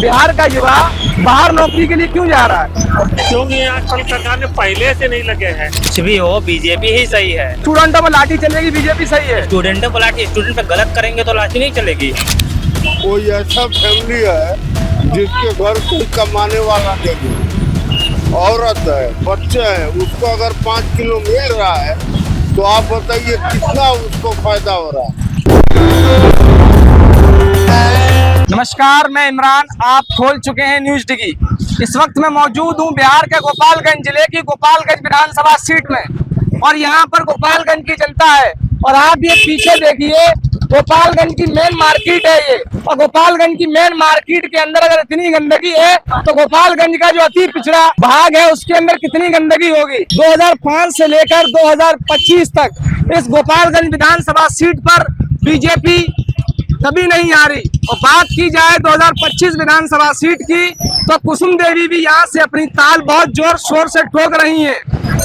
बिहार का युवा बाहर नौकरी के लिए क्यों जा रहा है? क्योंकि आजकल सरकार ने पहले से नहीं लगे हैं। कुछ भी हो बीजेपी ही सही है। स्टूडेंटों में लाठी चलेगी, बीजेपी सही है। स्टूडेंटों को लाठी, स्टूडेंट पे गलत करेंगे तो लाठी नहीं चलेगी। कोई ऐसा फैमिली है जिसके घर कोई कमाने वाला नहीं है, औरत है, बच्चे हैं, उसको अगर 5 किलो मिल रहा है तो आप बताइए कितना उसको फायदा हो रहा है। नमस्कार, मैं इमरान, आप खोल चुके हैं न्यूज डिगी। इस वक्त मैं मौजूद हूं बिहार के गोपालगंज जिले की गोपालगंज विधानसभा सीट में और यहां पर गोपालगंज की जनता है। और आप ये पीछे देखिए, गोपालगंज की मेन मार्केट है ये, और गोपालगंज की मेन मार्केट के अंदर अगर इतनी गंदगी है तो गोपालगंज का जो अति पिछड़ा भाग है उसके अंदर कितनी गंदगी होगी। 2005 से लेकर 2025 तक इस गोपालगंज विधानसभा सीट पर बीजेपी कभी नहीं आ रही। और बात की जाए 2025 विधानसभा सीट की तो कुसुम देवी भी यहाँ से अपनी ताल बहुत जोर शोर से ठोक रही हैं,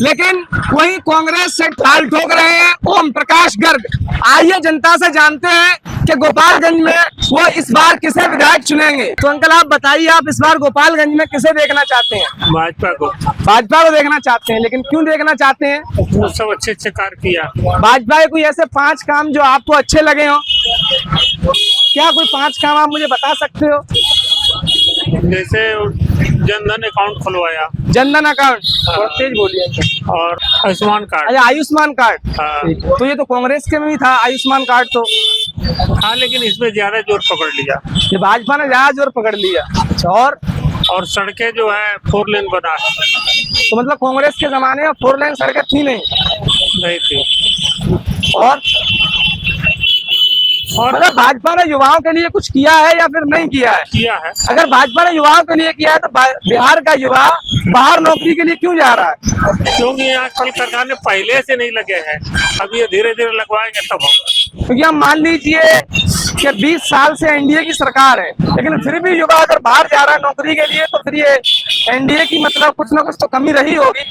लेकिन वहीं कांग्रेस से ताल ठोक रहे हैं ओम प्रकाश गर्ग। आइए जनता से जानते हैं कि गोपालगंज में वो इस बार किसे विधायक चुनेंगे। तो अंकल आप बताइए, आप इस बार गोपालगंज में किसे देखना चाहते हैं? भाजपा भाजपा को देखना चाहते हैं, लेकिन क्यों देखना चाहते हैं? वो सब अच्छे कार्य किया। भाजपा के कोई ऐसे 5 काम जो आपको अच्छे लगे हो? क्या कोई 5 काम आप मुझे बता सकते हो? जैसे जनधन अकाउंट खुलवाया, जनधन अकाउंट, और तेज बोलिए, और आयुष्मान कार्ड। अच्छा आयुष्मान कार्ड, हाँ। तो ये तो कांग्रेस के में भी था आयुष्मान कार्ड तो। हाँ, लेकिन इसमें ज्यादा जोर पकड़ लिया। ये भाजपा ने ज्यादा जोर पकड़ लिया। अच्छा, और सड़कें जो है 4 लेन बना है। तो मतलब कांग्रेस के जमाने में 4 लेन सड़कें थी नहीं थी। और मतलब भाजपा ने युवाओं के लिए कुछ किया है या फिर नहीं किया है? किया है। अगर भाजपा ने युवाओं के लिए किया है तो बिहार का युवा बाहर नौकरी के लिए क्यों जा रहा है? क्योंकि आजकल सरकार ने पहले से नहीं लगे हैं, अब ये धीरे धीरे लगवाएंगे तब होगा। क्योंकि हम मान लीजिए कि 20 साल से एनडीए की सरकार है, लेकिन फिर भी युवा अगर बाहर जा रहा है नौकरी के लिए तो फिर ये एनडीए की मतलब कुछ ना कुछ तो कमी रही होगी।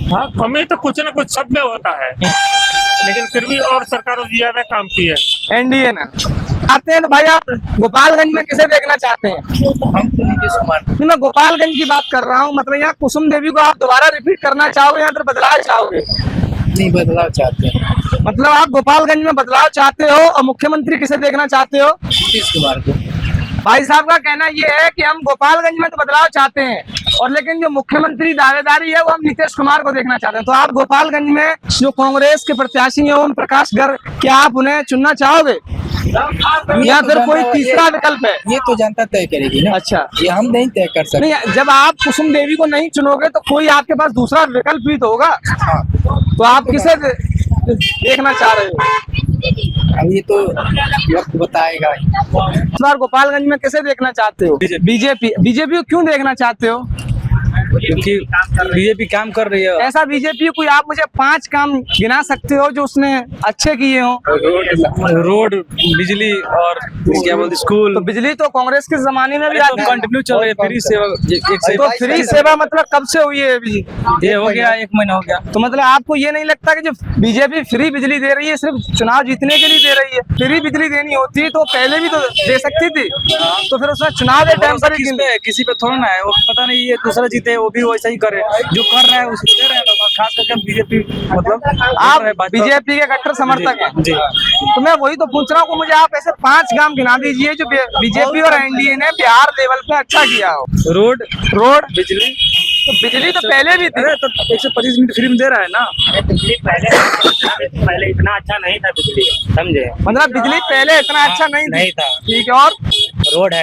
हाँ, कमी तो कुछ ना कुछ सब में होता है, लेकिन फिर भी और सरकारों ने ज्यादा काम किया है एनडीए ने। आते हैं तो भाई, आप गोपालगंज में किसे देखना चाहते हैं? मैं गोपालगंज की बात कर रहा हूँ, मतलब यहाँ कुसुम देवी को आप दोबारा रिपीट करना चाहोगे या फिर बदलाव चाहोगे? नहीं, बदलाव चाहते हैं। मतलब आप गोपालगंज में बदलाव चाहते हो, और मुख्यमंत्री किसे देखना चाहते हो? नीतीश कुमार को। भाई साहब का कहना ये है कि हम गोपालगंज में तो बदलाव चाहते हैं, और लेकिन जो मुख्यमंत्री दावेदारी है वो हम नीतीश कुमार को देखना चाहते हैं। तो आप गोपालगंज में जो कांग्रेस के प्रत्याशी है ओम प्रकाश गर्ग, क्या आप उन्हें चुनना चाहोगे या फिर कोई तीसरा विकल्प है? ये तो जनता तय करेगी ना। अच्छा, ये हम नहीं तय कर सकते। नहीं, जब आप कुसुम देवी को नहीं चुनोगे तो कोई आपके पास दूसरा विकल्प भी तो होगा। हाँ। तो आप किसे देखना चाह रहे हो? अब ये तो वक्त बताएगा। इस बार गोपालगंज में किसे देखना चाहते हो? बीजेपी। बीजेपी को क्यों देखना चाहते हो? क्योंकि बीजेपी काम कर रही है। ऐसा बीजेपी कोई आप मुझे 5 काम गिना सकते हो जो उसने अच्छे किए हो? रोड, बिजली और क्या बोलते स्कूल। तो बिजली तो कांग्रेस के जमाने में भी आती है, कंटिन्यू चल रही है। फ्री सेवा तो फ्री सेवा मतलब कब से हुई है अभी? ये हो गया, 1 महीना हो गया। तो मतलब आपको ये नहीं लगता कि जो बीजेपी फ्री बिजली दे रही है सिर्फ चुनाव जीतने के लिए दे रही है? फ्री बिजली देनी होती तो पहले भी तो दे सकती थी, तो फिर उसने चुनाव के टाइम पर किसी पे थोड़ा ना है, वो पता नहीं ये दूसरा जीते वो भी वैसा ही करे, जो कर रहा है उसको दे रहे हैं। खास करके बीजेपी, मतलब आप बीजेपी के कट्टर समर्थक हैं जी। तो मैं वही तो पूछ रहा हूँ, मुझे आप ऐसे 5 काम गिना दीजिए जो बीजेपी और एनडीए ने बिहार लेवल पे अच्छा किया हो। रोड, बिजली। तो बिजली तो पहले भी थी, तो 125 मिनट फ्री में दे रहा है ना। बिजली पहले इतना अच्छा नहीं था, बिजली समझे। मतलब बिजली पहले इतना अच्छा नहीं था। ठीक है, और रोड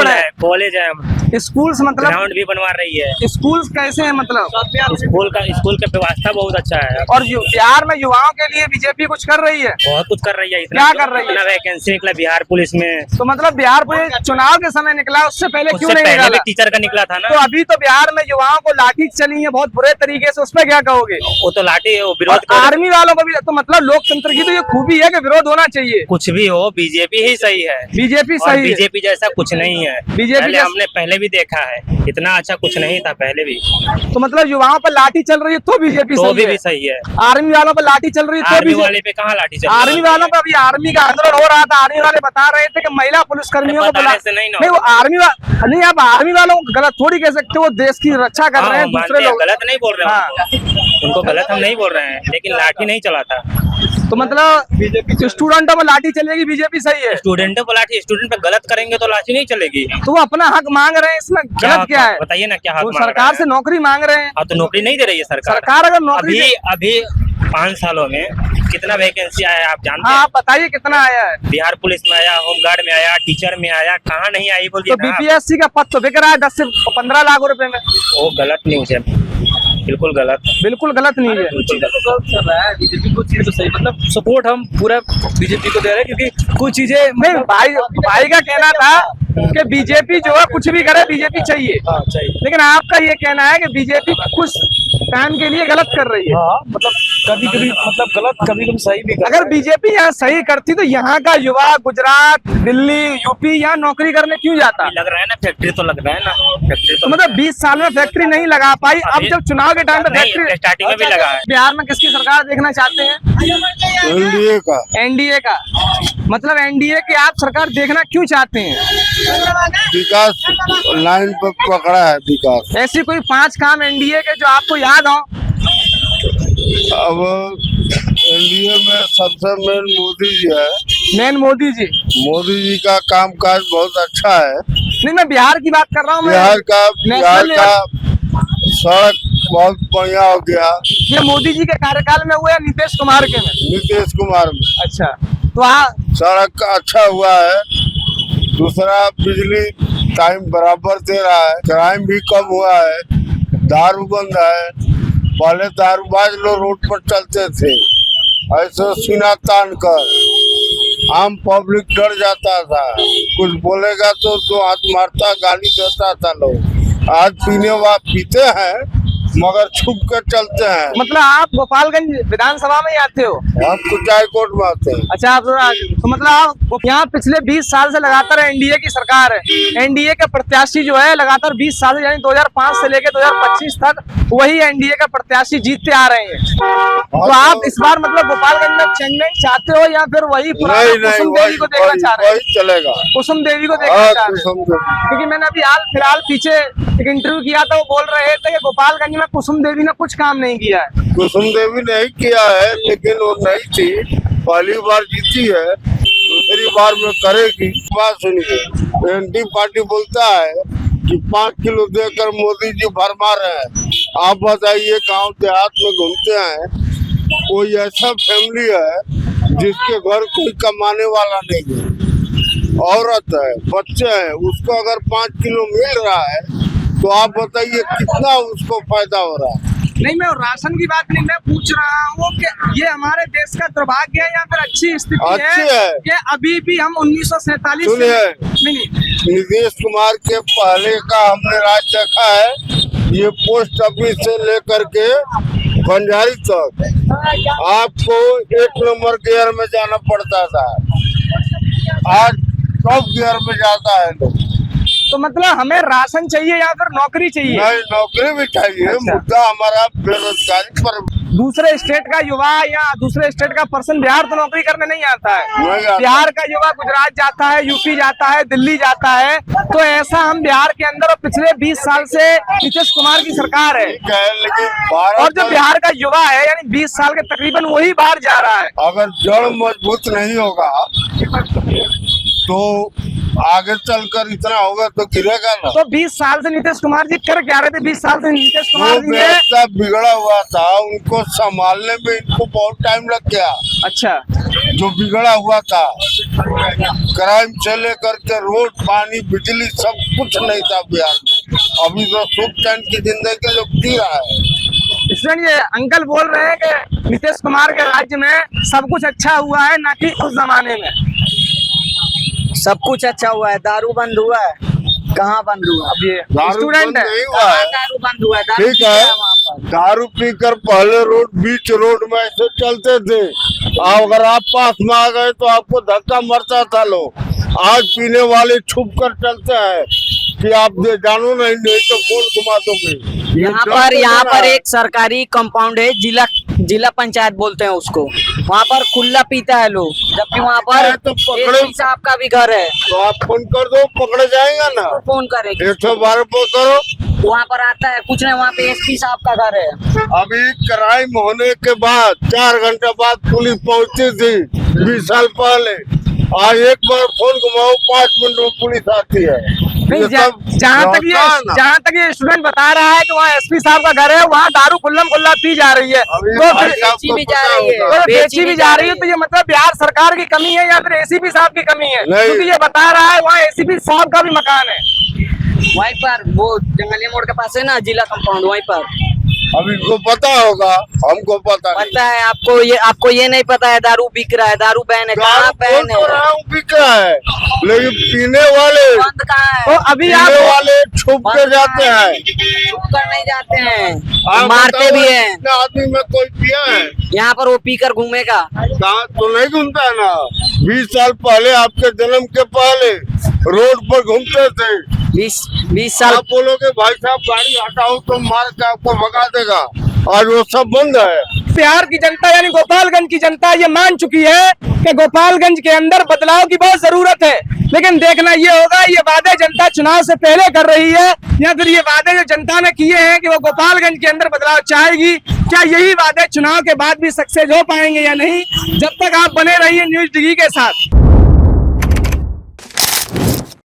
है, कॉलेज है, स्कूल्स मतलब ग्राउंड भी बनवा रही है। स्कूल्स कैसे है? मतलब स्कूल का व्यवस्था बहुत अच्छा है। और बिहार में युवाओं के लिए बीजेपी कुछ कर रही है? बहुत कुछ कर रही है। क्या कर रही है? वैकेंसी निकला बिहार पुलिस में। तो मतलब बिहार पुलिस चुनाव के समय निकला, उससे पहले क्यों नहीं निकाला? टीचर का निकला था ना। तो अभी तो बिहार में युवाओं को लाठी चली है बहुत बुरे तरीके से, उस पर क्या कहोगे? वो तो लाठी है, वो विरोध आर्मी वालों को भी। तो मतलब लोकतंत्र की तो ये खूबी है कि विरोध होना चाहिए। कुछ भी हो बीजेपी ही सही है। बीजेपी सही है। बीजेपी जैसा कुछ नहीं है। बीजेपी हमने पहले भी देखा है, इतना अच्छा कुछ नहीं था पहले भी। तो मतलब युवाओं पर लाठी चल रही है तो बीजेपी तो सही है। भी सही है। आर्मी वालों पर लाठी चल रही है तो आर्मी बीजेपी। वाले पे कहाँ लाठी चल आर्मी वालों पर अभी आर्मी का आंदोलन हो रहा था, आर्मी वाले बता रहे थे कि महिला पुलिसकर्मियों को बताने से नहीं ना नहीं, वो आर्मी नहीं, आप आर्मी वालों को गलत थोड़ी कह सकते, वो देश की रक्षा कर रहे हैं, दूसरे लोग गलत नहीं बोल रहे हाँ। हैं, उनको गलत हम नहीं बोल रहे हैं, लेकिन लाठी नहीं चलाता। तो मतलब स्टूडेंटों में लाठी चलेगी, बीजेपी सही है। स्टूडेंटों को लाठी, स्टूडेंट पे गलत करेंगे तो लाठी नहीं चलेगी। तो वो अपना हक मांग रहे हैं, इसमें गलत क्या है? बताइए ना, क्या हक वो मांग रहे सरकार से हैं? नौकरी मांग रहे हैं। अब तो नौकरी नहीं दे रही है सरकार। सरकार अगर नौकरी अभी 5 सालों में कितना वैकेंसी आया है आप जानते हाँ, हैं? आप बताइए कितना आया है? बिहार पुलिस में आया, होमगार्ड में आया, टीचर में आया, कहाँ नहीं आई बोलिए तो ना आप। बीपीएससी का पद तो बिक रहा है 10 से 15 लाख रुपए में। वो गलत न्यूज है, बिल्कुल गलत। बिल्कुल गलत नहीं है। बिल्कुल गलत। गलत कर रहा है बीजेपी, कुछ चीजें तो सही, मतलब सपोर्ट हम पूरा बीजेपी को दे रहे हैं, क्योंकि कुछ चीजें नहीं, भाई का कहना था कि बीजेपी जो है कुछ भी करे, बीजेपी चाहिए। चाहिए। लेकिन आपका ये कहना है कि बीजेपी कुछ टाइम के लिए गलत कर रही है। हाँ, मतलब कभी कभी मतलब गलत, कभी कभी सही भी कर अगर बीजेपी यहाँ सही करती तो यहाँ का युवा गुजरात, दिल्ली, यूपी यहाँ नौकरी करने क्यों जाता? लग रहा है ना, फैक्ट्री तो लग रहा है ना, फैक्ट्री तो मतलब 20 साल में फैक्ट्री नहीं लगा पाई, अब जब चुनाव के टाइम पे नहीं, फैक्ट्री स्टार्टिंग में भी लगा है। बिहार में किसकी सरकार देखना चाहते हैं? एनडीए का। एनडीए का। मतलब एनडीए की आप सरकार देखना क्यों चाहते हैं? विकास लाइन पर पकड़ा है विकास। ऐसी कोई 5 काम एनडीए के जो आपको याद हो? अब एनडीए में सबसे मेन मोदी जी है। मेन मोदी जी। मोदी जी का कामकाज बहुत अच्छा है। नहीं, मैं बिहार की बात कर रहा हूँ। बिहार का सड़क बहुत बढ़िया हो गया। ये मोदी जी के कार्यकाल में हुआ या नीतीश कुमार के में? नीतीश कुमार में। अच्छा, तो सड़क अच्छा हुआ है। दूसरा, बिजली टाइम बराबर दे रहा है। क्राइम भी कम हुआ है। दारू बंद है। पहले दारूबाज लोग रोड पर चलते थे, ऐसे सीना तान कर आम पब्लिक डर जाता था, कुछ बोलेगा तो हाथ मारता, गाली देता था लोग। आज पीते हैं मगर छुप कर चलते हैं। मतलब आप गोपालगंज विधानसभा में ही आते हो? हम कुचाई कोर्ट में आते हैं। अच्छा, आप तो मतलब आप यहाँ पिछले 20 साल से लगातार एनडीए की सरकार है। एनडीए के प्रत्याशी जो है लगातार 20 साल से, यानी 2005 से लेकर 2025 तक वही एनडीए का प्रत्याशी जीतते आ रहे हैं। तो आप इस बार मतलब गोपालगंज में चेंजमेंट चाहते हो या फिर वही कुसुम देवी को देखना चाह रहे हैं? वही चलेगा, कुसुम देवी को देखना चाह रहे हैं। क्योंकि मैंने अभी हाल फिलहाल पीछे एक इंटरव्यू किया था, वो बोल रहे थे कि गोपालगंज में कुसुम देवी ने कुछ काम नहीं किया है। कुसुम देवी नहीं किया है, लेकिन वो नहीं थी, पहली बार जीती है, दूसरी बार में करेगी। बात सुनिए, एनडी पार्टी बोलता है कि 5 किलो देकर मोदी जी भरमा रहे हैं। आप बताइए, गांव देहात में घूमते हैं, कोई ऐसा फैमिली है जिसके घर कोई कमाने वाला नहीं है, औरत है, बच्चे हैं, उसको अगर 5 किलो मिल रहा है तो आप बताइए कितना उसको फायदा हो रहा है। नहीं, मैं राशन की बात नहीं, मैं पूछ रहा हूँ कि ये हमारे देश का दुर्भाग्य है या फिर अच्छी स्थिति है कि अभी भी हम 1947 सुनिए, नीतीश कुमार के पहले का हमने राज देखा है। ये पोस्ट ऑफिस से लेकर के बंजारी तक आपको 1 नंबर गियर में जाना पड़ता था, आज टॉप गियर में जाता है लोग। तो मतलब हमें राशन चाहिए या फिर नौकरी चाहिए? नहीं, नौकरी भी चाहिए। अच्छा। मुद्दा हमारा बेरोजगारी पर। दूसरे स्टेट का युवा या दूसरे स्टेट का पर्सन बिहार तो नौकरी करने नहीं आता है। नहीं आता। बिहार का युवा गुजरात जाता है, यूपी जाता है, दिल्ली जाता है। तो ऐसा हम बिहार के अंदर पिछले 20 साल से नीतीश कुमार की सरकार है, लेकिन और जो बिहार का युवा है यानी 20 साल के तकरीबन वही बाहर जा रहा है। अगर जड़ मजबूत नहीं होगा तो आगे चलकर इतना होगा तो गिरेगा ना। तो 20 साल से नीतीश कुमार जी कर क्या रहे थे? 20 साल से नीतीश कुमार जी व्यवस्था बिगड़ा हुआ था, उनको संभालने में इनको बहुत टाइम लग गया। अच्छा, जो बिगड़ा हुआ था, क्राइम से लेकर के रोड, पानी, बिजली, सब कुछ नहीं था बिहार में। अभी तो सुख चैन की जिंदगी लोग जी रहा है। इसलिए ये अंकल बोल रहे हैं कि नीतीश कुमार के राज्य में सब कुछ अच्छा हुआ है, ना कि उस जमाने में। सब कुछ अच्छा हुआ है। दारू बंद हुआ है? कहाँ बंद हुआ? अब ये दारू स्टूडेंट बंद है। नहीं हुआ है। दारू बंद हुआ है? दारू ठीक पीते है, हैं वहाँ पर। दारू पीकर पहले बीच रोड में ऐसे चलते थे, अगर आप पास में आ गए तो आपको धक्का मरता था लोग। आज पीने वाले छुप कर चलते हैं, कि आप जानो नहीं तो फोन घुमा दोगे। यहाँ पर एक सरकारी कंपाउंड है, जिला पंचायत बोलते हैं उसको। वहाँ पर खुला पीता है लोग, जबकि वहाँ पर तो पकड़े एसपी साहब का भी घर है। तो आप फोन कर दो, पकड़े जाएगा ना। फोन करेंगे, 112 पे करो, वहाँ पर आता है कुछ नहीं, वहाँ पे एसपी साहब का घर है। अभी क्राइम होने के बाद 4 घंटे बाद पुलिस पहुंची थी 20 साल पहले। आज एक बार फोन घुमाओ 5 मिनट में पुलिस आती है। नहीं, ये सब जहाँ होता तक ये स्टूडेंट बता रहा है कि वहाँ एसपी साहब का घर है, वहाँ दारू खुल्लम-खुल्ला पी जा रही है, अभी तो भाई फिर साहब बेची को भी पता जा रही है। होगा। तो बेची भी जा रही है, तो ये मतलब बिहार सरकार की कमी है या फिर एसीपी साहब की कमी है? नहीं। क्योंकि ये बता रहा है वहाँ एसीपी साहब का भी मकान है। वहीं पर वो जंगलिया मोड़ के पास है ना जिला कंपाउंड, वहीं पर। अब इनको पता होगा, हमको पता नहीं। पता है आपको ये नहीं पता है दारू बिक रहा है, दारू बैन है, कहाँ दारू बैन बोल तो रहा है, हूँ बिक रहा है, लेकिन पीने वाले बंद कहाँ तो है, अभी पीने आप वाले छुप के जाते हैं। छुप कर नहीं जाते हैं, आप मारते बताओ, भी हैं। इतने आदमी में कोई पिया है? यहाँ पर वो पीकर घूमेगा। कहाँ तो नहीं घूमता है ना। 20 साल पहले, आपके जन्म के पहले रोड पर घूमते थे। 20 साल आप बोलोगे भाई साहब गाड़ी हटाओ तो मार के आपको भगा देगा। आज वो सब बंद है। बिहार की जनता यानी गोपालगंज की जनता ये मान चुकी है कि गोपालगंज के अंदर बदलाव की बहुत जरूरत है, लेकिन देखना ये होगा ये वादे जनता चुनाव से पहले कर रही है या फिर ये वादे जो जनता ने किए हैं कि वो गोपालगंज के अंदर बदलाव चाहेगी, क्या यही वादे चुनाव के बाद भी सक्सेस हो पाएंगे या नहीं। जब तक आप बने रहिए न्यूज डिगी के साथ।